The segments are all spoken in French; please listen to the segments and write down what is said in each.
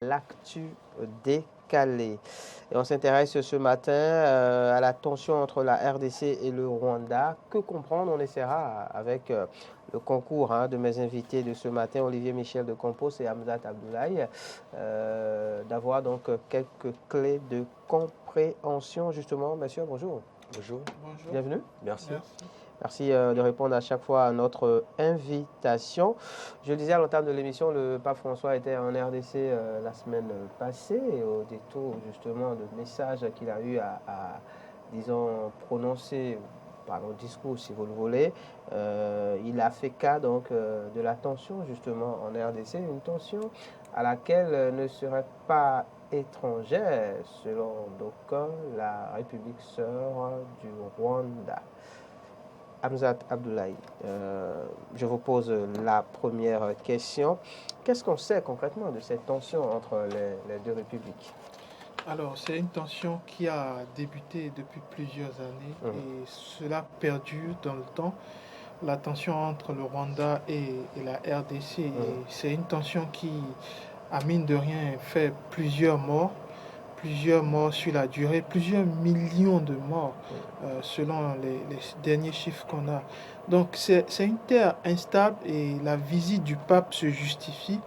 L'actu décalée. Et on s'intéresse ce matin à la tension entre la RDC et le Rwanda. Que comprendre? On essaiera avec le concours de mes invités de ce matin, Olivier Michel de Compos et Hamzat Abdoulaye, d'avoir donc quelques clés de compréhension justement. Monsieur, bonjour. Bonjour. Bonjour. Bienvenue. Merci. Merci de répondre à chaque fois à notre invitation. Je le disais à l'entame de l'émission, le pape François était en RDC la semaine passée, au détour justement de messages qu'il a eu disons, prononcer par le discours, si vous le voulez. Il a fait cas donc de la tension justement en RDC, une tension à laquelle ne serait pas étrangère, selon d'aucuns, la République sœur du Rwanda. Hamzat Abdoulaye, je vous pose la première question. Qu'est-ce qu'on sait concrètement de cette tension entre les deux républiques? Alors, c'est une tension qui a débuté depuis plusieurs années et cela perdure dans le temps. La tension entre le Rwanda et la RDC, et c'est une tension qui, à mine de rien, fait plusieurs morts sur la durée, plusieurs millions de morts selon les derniers chiffres qu'on a. Donc c'est une terre instable et la visite du pape se justifie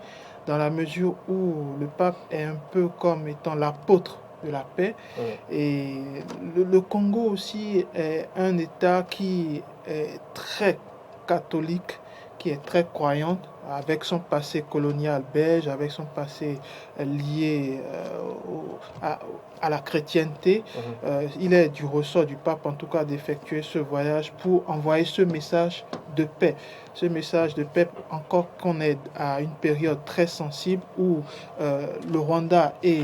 dans la mesure où le pape est un peu comme étant l'apôtre de la paix. Et le Congo aussi est un État qui est très catholique, qui est très croyante, avec son passé colonial belge, avec son passé lié à la chrétienté. Il est du ressort du pape, en tout cas, d'effectuer ce voyage pour envoyer ce message de paix. Ce message de paix, encore qu'on est à une période très sensible où le Rwanda et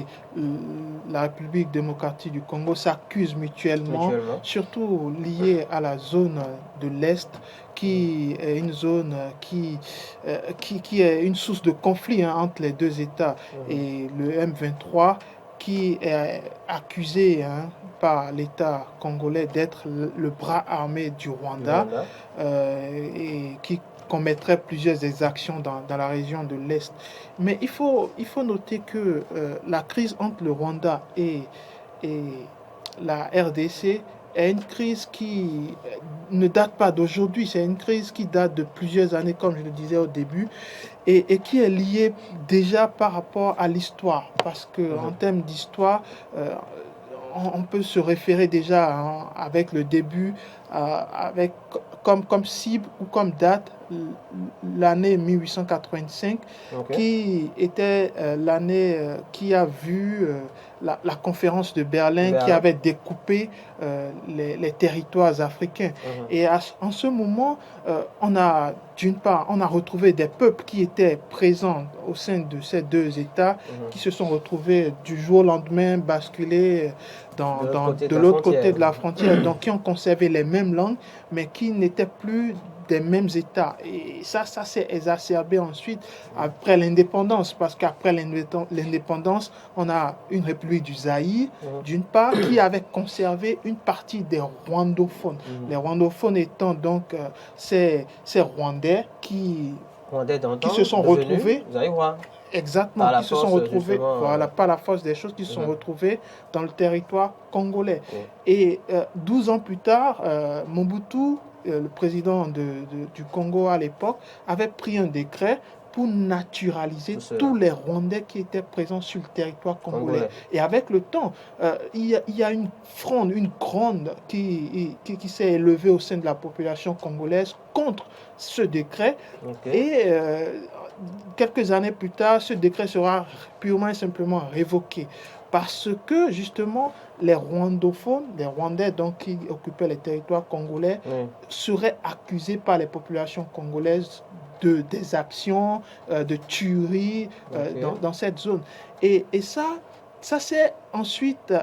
la République démocratique du Congo s'accusent mutuellement, surtout lié à la zone de l'Est, qui est une zone qui est une source de conflit entre les deux États. Et le M23, qui est accusé par l'État congolais d'être le bras armé du Rwanda, et qui commettrait plusieurs exactions dans la région de l'Est. Mais il faut noter que la crise entre le Rwanda et la RDC est une crise qui ne date pas d'aujourd'hui, c'est une crise qui date de plusieurs années, comme je le disais au début, et qui est liée déjà par rapport à l'histoire, parce que en termes d'histoire, on peut se référer déjà avec le début, avec comme cible ou comme date l'année 1885, qui était l'année qui a vu la conférence de Berlin qui avait découpé les territoires africains. Et en ce moment, d'une part, on a retrouvé des peuples qui étaient présents au sein de ces deux États, qui se sont retrouvés du jour au lendemain basculés de l'autre côté de la frontière, donc qui ont conservé les mêmes langues, mais qui n'étaient plus des mêmes États. Et ça s'est exacerbé ensuite après l'indépendance, parce qu'après l'indépendance, on a une république du Zaïre, d'une part, qui avait conservé une partie des rwandophones. Les rwandophones étant donc ces Rwandais qui se sont retrouvés... Exactement, qui se sont retrouvés, par la force des choses, qui se sont retrouvés dans le territoire congolais. Et 12 ans plus tard, Mobutu, le président du Congo à l'époque, avait pris un décret pour naturaliser tous les Rwandais qui étaient présents sur le territoire congolais. Et avec le temps, il y a une fronde, une gronde qui s'est élevée au sein de la population congolaise contre ce décret. Et quelques années plus tard, ce décret sera purement et simplement révoqué. Parce que, justement, les rwandophones, les Rwandais donc, qui occupaient les territoires congolais, seraient accusés par les populations congolaises des actions, de tueries dans cette zone. Et ça s'est ensuite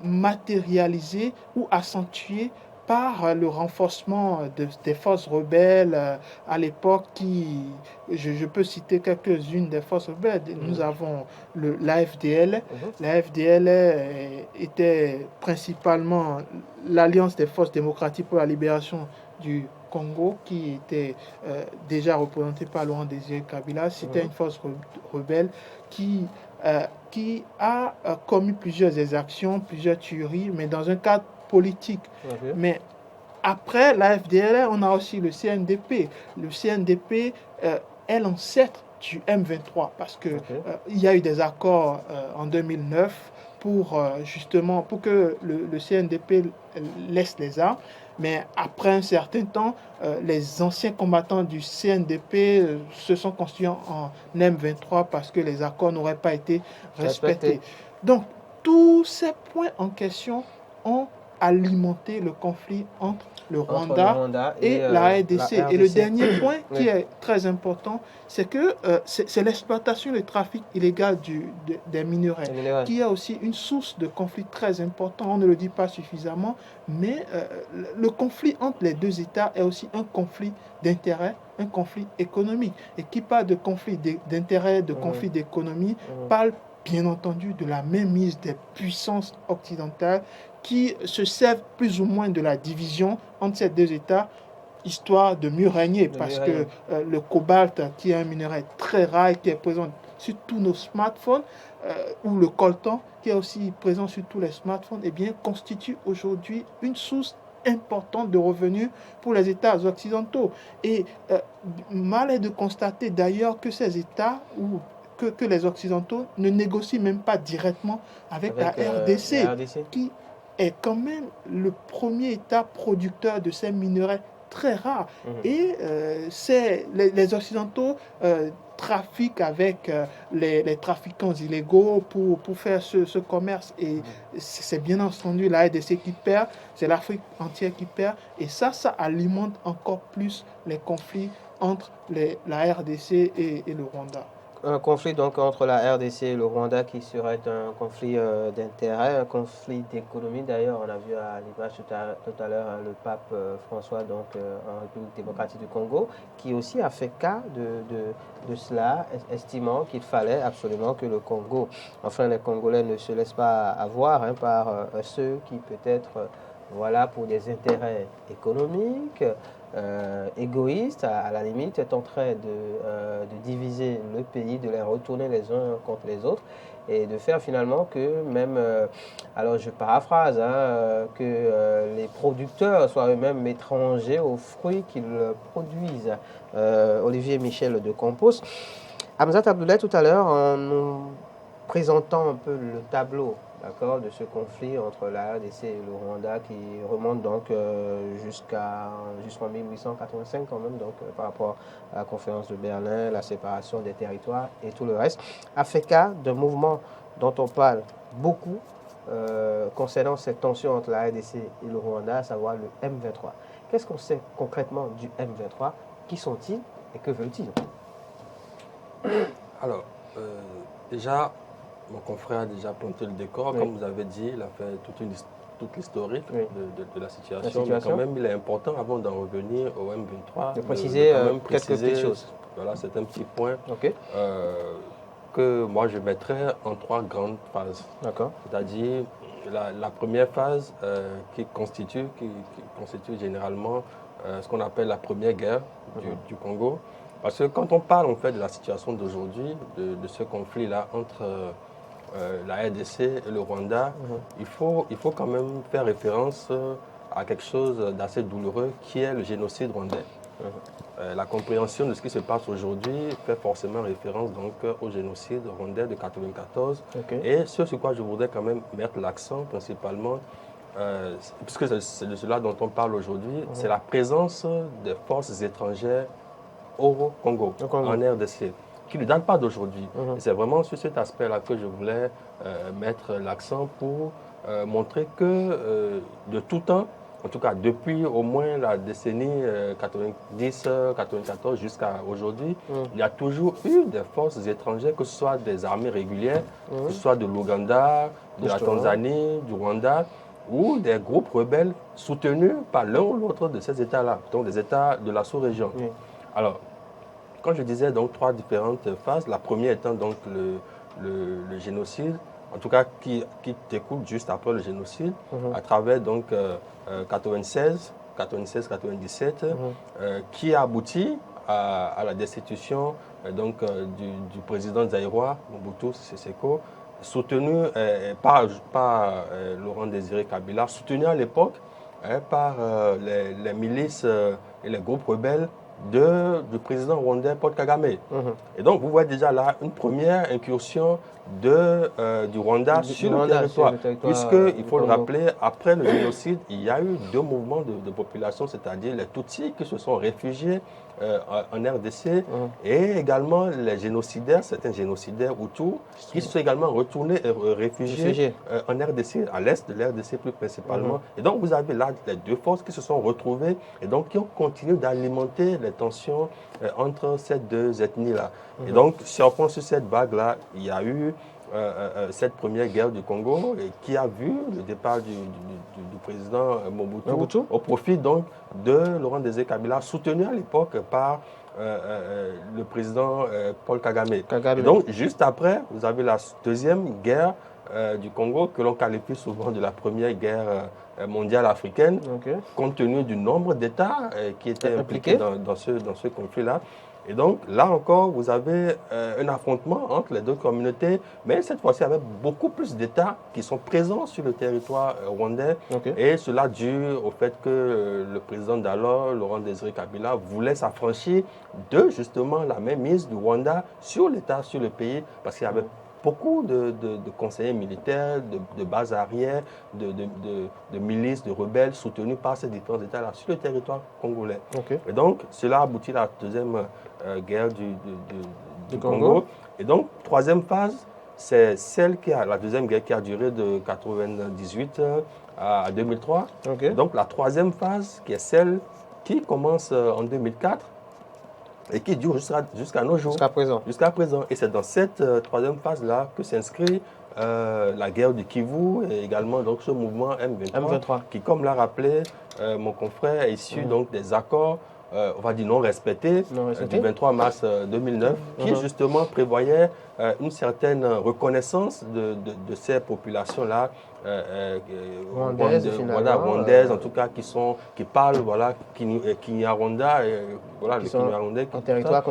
matérialisé ou accentué par le renforcement des forces rebelles à l'époque je peux citer quelques-unes des forces rebelles. Nous avons l'AFDL. L'AFDL était principalement l'Alliance des forces démocratiques pour la libération du Congo, qui était déjà représentée par Laurent Désiré Kabila. C'était une force rebelle qui qui a commis plusieurs exactions, plusieurs tueries, mais dans un cadre politique. Ok. Mais après la FDLR, on a aussi le CNDP. Le CNDP est l'ancêtre du M23 parce que il y a eu des accords en 2009 justement pour que le CNDP laisse les armes. Mais après un certain temps, les anciens combattants du CNDP se sont constitués en M23 parce que les accords n'auraient pas été respectés. Donc, tous ces points en question ont alimenté le conflit entre le Rwanda et la RDC. Et le dernier point qui est très important, c'est que c'est l'exploitation et le trafic illégal des minerais, qui est aussi une source de conflit très important. On ne le dit pas suffisamment, mais le conflit entre les deux États est aussi un conflit d'intérêts, un conflit économique. Et qui parle de conflit d'intérêts, de conflit d'économie, parle bien entendu de la mainmise des puissances occidentales qui se servent plus ou moins de la division entre ces deux États, histoire de mieux régner, parce que le cobalt, qui est un minerai très rare et qui est présent sur tous nos smartphones, ou le coltan, qui est aussi présent sur tous les smartphones, eh bien, constitue aujourd'hui une source importante de revenus pour les États occidentaux. Et mal est de constater d'ailleurs que ces États que les Occidentaux ne négocient même pas directement avec la RDC, qui est quand même le premier État producteur de ces minerais très rares. Et les Occidentaux trafiquent avec les trafiquants illégaux pour faire ce commerce. Et c'est bien entendu la RDC qui perd, c'est l'Afrique entière qui perd. Et ça alimente encore plus les conflits entre la RDC et le Rwanda. Un conflit donc entre la RDC et le Rwanda qui serait un conflit d'intérêt, un conflit d'économie. D'ailleurs, on a vu à l'image tout à l'heure le pape François donc, en République démocratique du Congo, qui aussi a fait cas de cela, estimant qu'il fallait absolument que le Congo, enfin les Congolais ne se laissent pas avoir par ceux qui peut-être, voilà, pour des intérêts économiques, égoïste, à la limite, est en train de diviser le pays, de les retourner les uns contre les autres et de faire finalement que même, alors je paraphrase, que les producteurs soient eux-mêmes étrangers aux fruits qu'ils produisent. Olivier Michel de Compos. Hamzat Abdoulaye, tout à l'heure, en nous présentant un peu le tableau, d'accord, de ce conflit entre la RDC et le Rwanda qui remonte donc jusqu'en 1885 quand même, donc par rapport à la conférence de Berlin, la séparation des territoires et tout le reste, a fait cas d'un mouvement dont on parle beaucoup concernant cette tension entre la RDC et le Rwanda, à savoir le M23. Qu'est-ce qu'on sait concrètement du M23? Qui sont-ils et que veulent-ils? Alors, déjà, mon confrère a déjà planté le décor. Comme vous avez dit, il a fait toute l'historique de la situation. Mais quand même, il est important, avant d'en revenir au M23, de préciser quelques petites choses. Voilà, c'est un petit point que moi je mettrais en 3 grandes phases. C'est-à-dire la première phase qui constitue généralement ce qu'on appelle la première guerre du Congo. Parce que quand on parle en fait de la situation d'aujourd'hui, de ce conflit-là entre la RDC et le Rwanda, il faut quand même faire référence à quelque chose d'assez douloureux qui est le génocide rwandais. La compréhension de ce qui se passe aujourd'hui fait forcément référence donc au génocide rwandais de 1994. Et ce sur quoi je voudrais quand même mettre l'accent principalement, puisque c'est de cela dont on parle aujourd'hui, c'est la présence des forces étrangères au Congo, en RDC, qui ne date pas d'aujourd'hui. C'est vraiment sur cet aspect-là que je voulais mettre l'accent pour montrer que de tout temps, en tout cas depuis au moins la décennie 90-94 jusqu'à aujourd'hui, il y a toujours eu des forces étrangères, que ce soit des armées régulières, que ce soit de l'Ouganda, de la Tanzanie, du Rwanda, ou des groupes rebelles soutenus par l'un ou l'autre de ces États-là, donc des États de la sous-région. Alors, quand je disais donc 3 différentes phases, la première étant donc le génocide, en tout cas qui découle juste après le génocide, à travers donc 96-97, qui a abouti à la destitution du président zaïrois, Mobutu Sese Seko, soutenu par Laurent Désiré Kabila, soutenu à l'époque par les milices et les groupes rebelles du président rwandais Paul Kagame. Et donc, vous voyez déjà là une première incursion du Rwanda sur le territoire. Puisqu'il faut le rappeler, après le génocide, il y a eu 2 mouvements de population, c'est-à-dire les Tutsis qui se sont réfugiés en RDC et également les génocidaires, certains génocidaires Hutus, qui se sont également retournés réfugiés en RDC, à l'est de l'RDC plus principalement. Et donc, vous avez là les 2 forces qui se sont retrouvées et donc qui ont continué d'alimenter les tensions entre ces 2 ethnies-là. Et donc, si on prend sur cette vague-là, il y a eu cette première guerre du Congo qui a vu le départ du président Mobutu au profit donc de Laurent Désiré Kabila, soutenu à l'époque par le président Paul Kagame. Et donc, juste après, vous avez la deuxième guerre du Congo que l'on qualifie souvent de la première guerre mondiale africaine, compte tenu du nombre d'États qui étaient impliqués dans ce conflit-là. Et donc, là encore, vous avez un affrontement entre les 2 communautés, mais cette fois-ci avec beaucoup plus d'États qui sont présents sur le territoire rwandais. Et cela dû au fait que le président d'alors, Laurent Désiré Kabila, voulait s'affranchir de justement la mainmise du Rwanda sur l'État, sur le pays, parce qu'il y avait beaucoup de conseillers militaires, de bases arrières, de milices, de rebelles soutenus par ces différents États-là sur le territoire congolais. Et donc, cela aboutit à la deuxième guerre du Congo. Et donc, troisième phase, c'est la deuxième guerre qui a duré de 1998 à 2003. Donc, la troisième phase, qui est celle qui commence en 2004, et qui dure jusqu'à nos jours. Jusqu'à présent. Et c'est dans cette troisième phase-là que s'inscrit la guerre du Kivu et également donc, ce mouvement M23, qui, comme l'a rappelé mon confrère, est issu donc, des accords, on va dire non respectés, du 23 mars 2009, qui justement prévoyait une certaine reconnaissance de ces populations-là, rwandaises, en tout cas, qui parlent Kinyarwanda, le Kinyarwandais, en territoire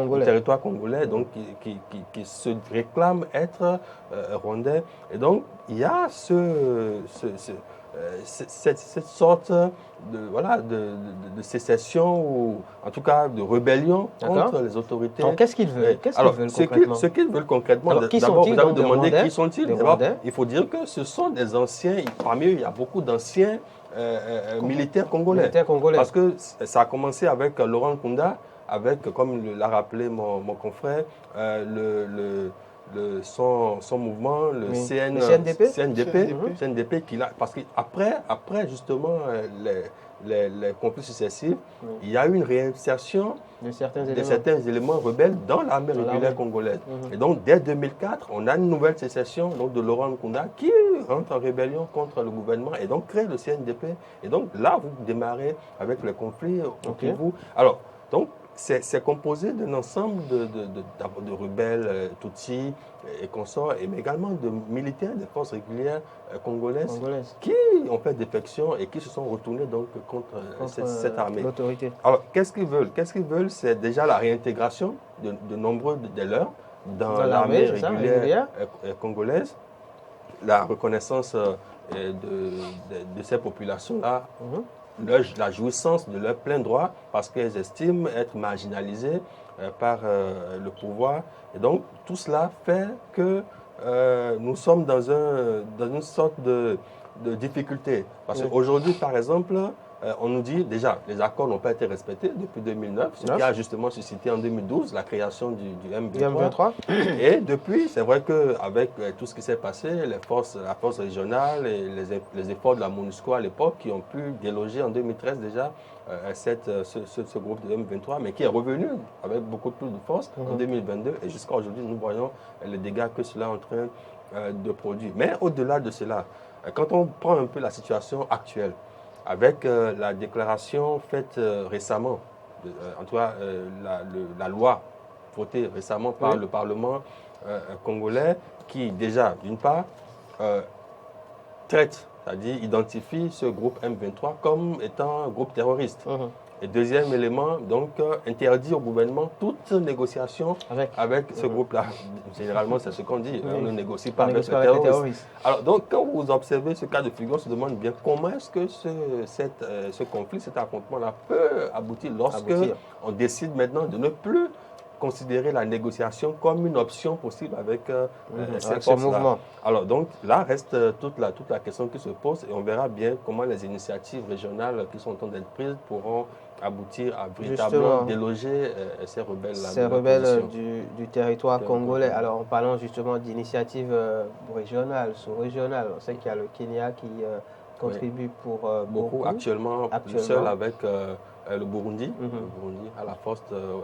congolais, donc qui se réclament être rwandais. Et donc, il y a cette sorte de sécession ou en tout cas de rébellion contre les autorités. Donc, qu'est-ce qu'ils veulent concrètement? Ce qu'ils veulent concrètement, d'abord, vous avez demandé qui sont-ils. Il faut dire que ce sont des anciens, parmi eux, il y a beaucoup d'anciens militaires congolais. Parce que ça a commencé avec Laurent Nkunda, avec, comme l'a rappelé mon confrère, son mouvement, le CNDP, parce qu'après justement les conflits successifs, il y a eu une réinsertion de certains éléments rebelles dans l'armée régulière congolaise. Et donc, dès 2004, on a une nouvelle sécession donc, de Laurent Nkunda qui rentre en rébellion contre le gouvernement et donc crée le CNDP. Et donc, là, vous démarrez avec le conflit au Kivu. Alors, donc, c'est composé d'un ensemble de rebelles Tutsis et consorts, mais également de militaires des forces régulières congolaises qui ont fait défection et qui se sont retournés donc contre cette armée. L'autorité. Alors, qu'est-ce qu'ils veulent? Qu'est-ce qu'ils veulent? C'est déjà la réintégration de nombreux de leurs dans l'armée régulière congolaise, la reconnaissance de ces populations-là, la jouissance de leur plein droit parce qu'elles estiment être marginalisées par le pouvoir. Et donc, tout cela fait que nous sommes dans une sorte de difficulté. Parce qu'aujourd'hui, par exemple, on nous dit déjà les accords n'ont pas été respectés depuis 2009, ce qui a justement suscité en 2012 la création du M23. Et depuis, c'est vrai qu'avec tout ce qui s'est passé, la force régionale et les efforts de la MONUSCO à l'époque qui ont pu déloger en 2013 déjà ce groupe de M23, mais qui est revenu avec beaucoup plus de force en 2022. Et jusqu'à aujourd'hui, nous voyons les dégâts que cela est en train de produire. Mais au-delà de cela, quand on prend un peu la situation actuelle, avec la déclaration faite récemment, en tout cas la loi votée récemment par le Parlement congolais, qui déjà, d'une part, traite, c'est-à-dire identifie ce groupe M23 comme étant un groupe terroriste. Et deuxième élément, donc, interdit au gouvernement toute négociation avec ce groupe-là. Généralement, c'est ce qu'on dit, on ne négocie pas avec les terroristes. Alors, donc, quand vous observez ce cas de figure, on se demande bien comment est-ce que ce conflit, cet affrontement-là peut aboutir lorsque on décide maintenant de ne plus considérer la négociation comme une option possible avec cette force-là. Alors donc là reste toute la question qui se pose et on verra bien comment les initiatives régionales qui sont en train d'être prises pourront aboutir à véritablement déloger ces rebelles. Ces rebelles du territoire congolais. Alors en parlant justement d'initiatives régionales, sous-régionales, on sait qu'il y a le Kenya qui contribue pour beaucoup. Actuellement, seul avec le Burundi, à la force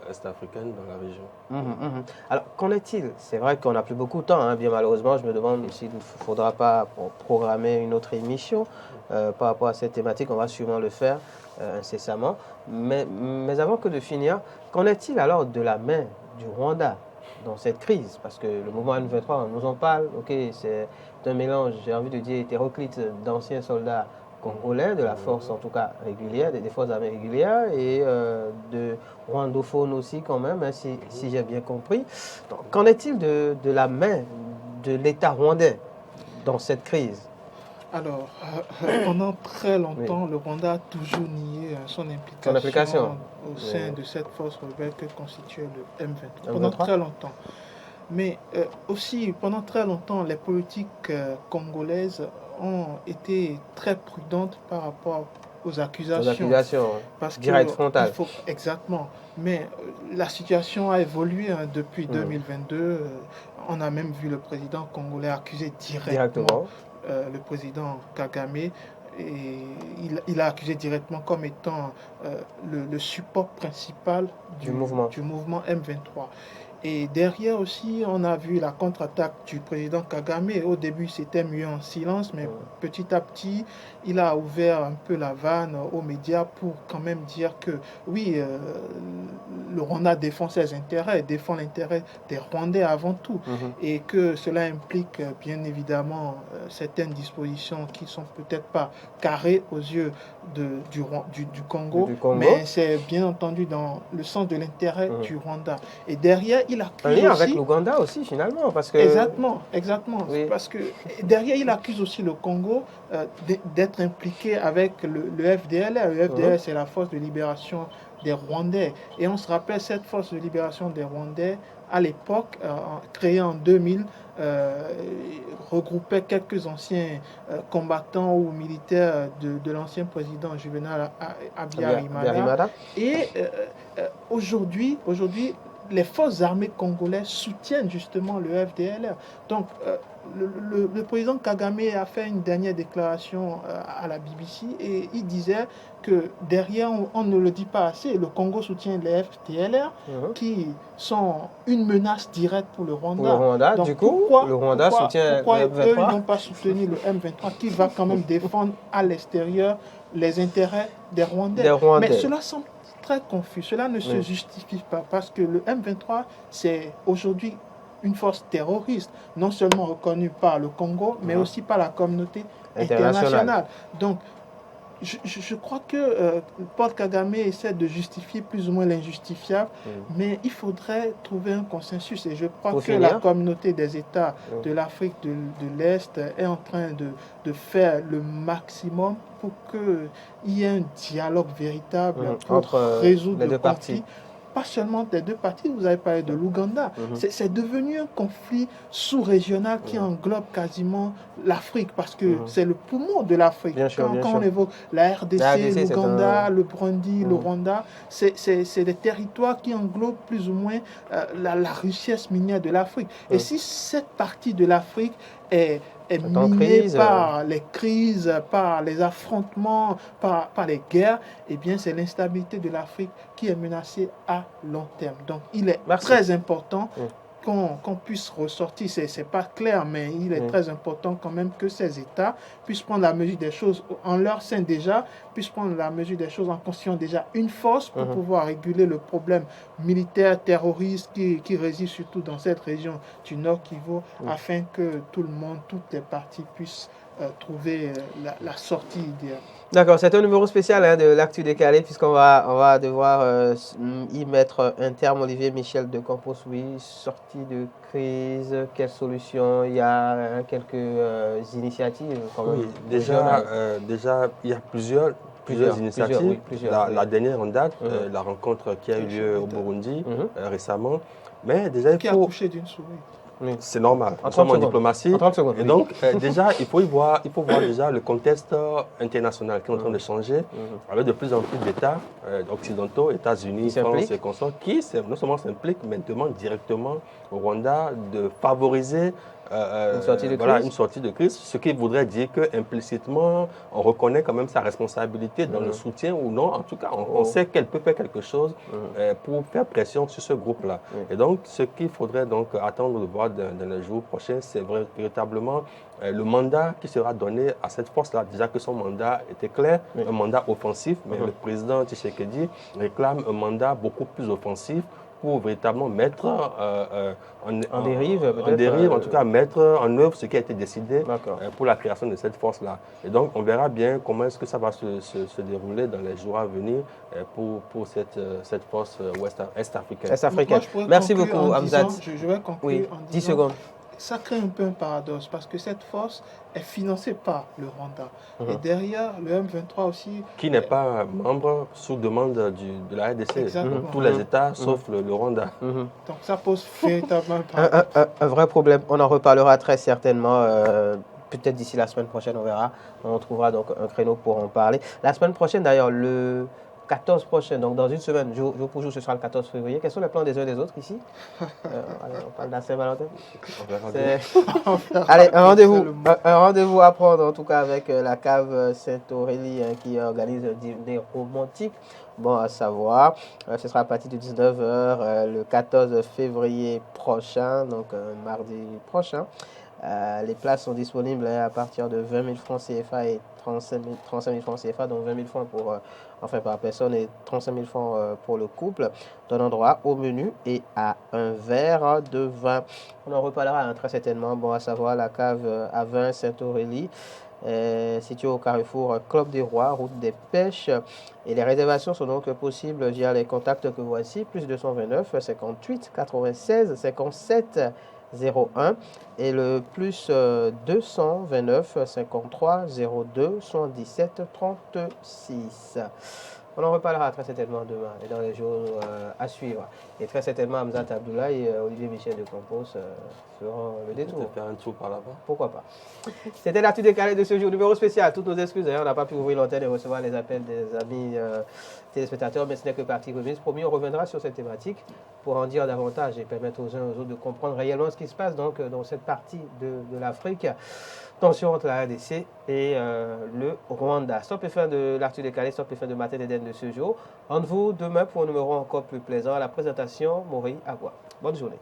est-africaine dans la région. Alors, qu'en est-il? C'est vrai qu'on n'a plus beaucoup de temps, bien malheureusement. Je me demande s'il ne faudra pas programmer une autre émission par rapport à cette thématique. On va sûrement le faire incessamment. Mais avant que de finir, qu'en est-il alors de la main du Rwanda dans cette crise? Parce que le mouvement M23, on nous en parle, c'est un mélange, j'ai envie de dire, hétéroclite d'anciens soldats congolais, de la force en tout cas régulière, des forces armées régulières et de rwandophones aussi quand même, si j'ai bien compris. Qu'en est-il de la main de l'État rwandais dans cette crise? Alors, pendant très longtemps, le Rwanda a toujours nié son implication au sein de cette force rebelle que constituait le M23. Pendant très longtemps. Mais aussi, pendant très longtemps, les politiques congolaises ont été très prudentes par rapport aux accusations. Parce direct frontal. Exactement. Mais la situation a évolué depuis 2022. On a même vu le président congolais accuser directement. Le président Kagame, et il a accusé directement comme étant le support principal du mouvement M23. Et derrière aussi, on a vu la contre-attaque du président Kagame. Au début, c'était mieux en silence, mais petit à petit, il a ouvert un peu la vanne aux médias pour quand même dire que oui, le Rwanda défend ses intérêts, défend l'intérêt des Rwandais avant tout, et que cela implique bien évidemment certaines dispositions qui sont peut-être pas carrées aux yeux du Congo, mais c'est bien entendu dans le sens de l'intérêt du Rwanda. Et derrière, il accuse un lien avec l'Ouganda aussi finalement, parce que exactement, parce que derrière il accuse aussi le Congo d'être impliqué avec le FDLR. Le FDLR, c'est la force de libération des Rwandais, et on se rappelle cette force de libération des Rwandais à l'époque, créée en 2000, regroupait quelques anciens combattants ou militaires de l'ancien président Juvenal Habyarimana. Et aujourd'hui, les forces armées congolaises soutiennent justement le FDLR. Donc, le président Kagame a fait une dernière déclaration à la BBC et il disait que derrière, on ne le dit pas assez, le Congo soutient les FDLR qui sont une menace directe pour le Rwanda. Donc, du coup, le Rwanda soutient pourquoi le M23. Eux, ils n'ont pas soutenu le M23 qui va quand même défendre à l'extérieur les intérêts des Rwandais. Mais cela semble très confus. Cela ne se justifie pas parce que le M23, c'est aujourd'hui une force terroriste, non seulement reconnue par le Congo, mais aussi par la communauté internationale. Donc, je crois que Paul Kagame essaie de justifier plus ou moins l'injustifiable, mais il faudrait trouver un consensus. Et je crois que la communauté des États de l'Afrique de l'Est est en train de faire le maximum pour qu'il y ait un dialogue véritable entre résoudre les deux parties. Pas seulement des deux parties, vous avez parlé de l'Ouganda. C'est devenu un conflit sous-régional qui englobe quasiment l'Afrique, parce que c'est le poumon de l'Afrique. Quand on évoque la RDC, l'Ouganda, le Burundi, le Rwanda, c'est des territoires qui englobent plus ou moins la richesse minière de l'Afrique. Et si cette partie de l'Afrique est minée par les crises, par les affrontements, par les guerres, eh bien c'est l'instabilité de l'Afrique qui est menacée à long terme. Donc il est très important qu'on puisse ressortir, c'est pas clair, mais il est très important quand même que ces États puissent prendre la mesure des choses en leur sein déjà, puissent prendre la mesure des choses en constituant déjà une force pour pouvoir réguler le problème militaire, terroriste qui réside surtout dans cette région du Nord Kivu, afin que tout le monde, toutes les parties puissent trouver la sortie idéale. D'accord, c'est un numéro spécial hein, de l'actu décalé puisqu'on va devoir y mettre un terme. Olivier Michel de Campos, oui, sortie de crise, quelles solutions? Il y a quelques initiatives. Oui, déjà, il y a plusieurs initiatives. La dernière en date, la rencontre qui a eu lieu au Burundi récemment. Mais déjà, qui a accouché d'une souris. Oui. C'est normal. Nous sommes en diplomatie. Et donc, déjà, il faut voir déjà le contexte international qui est en train de changer, avec de plus en plus d'États occidentaux, États-Unis, France et consorts, qui non seulement s'impliquent, mais demandent directement au Rwanda de favoriser une sortie de crise, ce qui voudrait dire qu'implicitement, on reconnaît quand même sa responsabilité dans le soutien ou non. En tout cas, on sait qu'elle peut faire quelque chose pour faire pression sur ce groupe-là. Et donc, ce qu'il faudrait donc attendre de voir dans les jours prochains, c'est véritablement le mandat qui sera donné à cette force-là. Déjà que son mandat était clair, un mandat offensif, mais le président Tshisekedi réclame un mandat beaucoup plus offensif pour véritablement mettre en dérive, en tout cas mettre en œuvre ce qui a été décidé pour la création de cette force-là. Et donc, on verra bien comment est-ce que ça va se dérouler dans les jours à venir pour cette force est-africaine. Merci beaucoup, Hamzat. Je vais conclure en disant 10 secondes. Ça crée un peu un paradoxe parce que cette force est financée par le Rwanda. Et derrière, le M23 aussi... Qui n'est pas membre sous demande de la RDC. Tous les États, sauf le Rwanda. Donc ça pose véritablement un vrai problème. On en reparlera très certainement. Peut-être d'ici la semaine prochaine, on verra. On trouvera donc un créneau pour en parler. La semaine prochaine, d'ailleurs, le 14 prochain, donc dans une semaine, jour pour jour, ce sera le 14 février. Quels sont les plans des uns et des autres ici? On parle de la Saint-Valentin. Allez, un rendez-vous à prendre, en tout cas, avec la cave Sainte-Aurélie qui organise un dîner romantique. Bon à savoir, ce sera à partir de 19h le 14 février prochain, donc mardi prochain. Les places sont disponibles à partir de 20 000 francs CFA et 35 000 francs CFA, donc 20 000 francs par personne et 35 000 francs pour le couple. Donnant droit au menu et à un verre de vin. On en reparlera très certainement. Bon à savoir, la cave à vin Sainte-Aurélie, située au carrefour Club des Rois, route des Pêches. Et les réservations sont donc possibles via les contacts que voici, plus 229 58 96 57 01 et le plus 229 53 02 77 36. On en reparlera très certainement demain et dans les jours à suivre. Et très certainement, Hamzat Abdoulaye et Olivier Michel de Campos feront le détour. Faire un tour par là-bas. Pourquoi pas. C'était l'actu décalé de ce jour, numéro spécial. Toutes nos excuses, on n'a pas pu ouvrir l'antenne et recevoir les appels des amis téléspectateurs, mais ce n'est que partie remise. Promis, on reviendra sur cette thématique pour en dire davantage et permettre aux uns et aux autres de comprendre réellement ce qui se passe donc, dans cette partie de l'Afrique. Tension entre la RDC et le Rwanda. Stop et fin de l'actu décalé, stop et fin de Matin d'Éden de ce jour. Rendez-vous demain pour un numéro encore plus plaisant. À la présentation, Maury Agua. Bonne journée.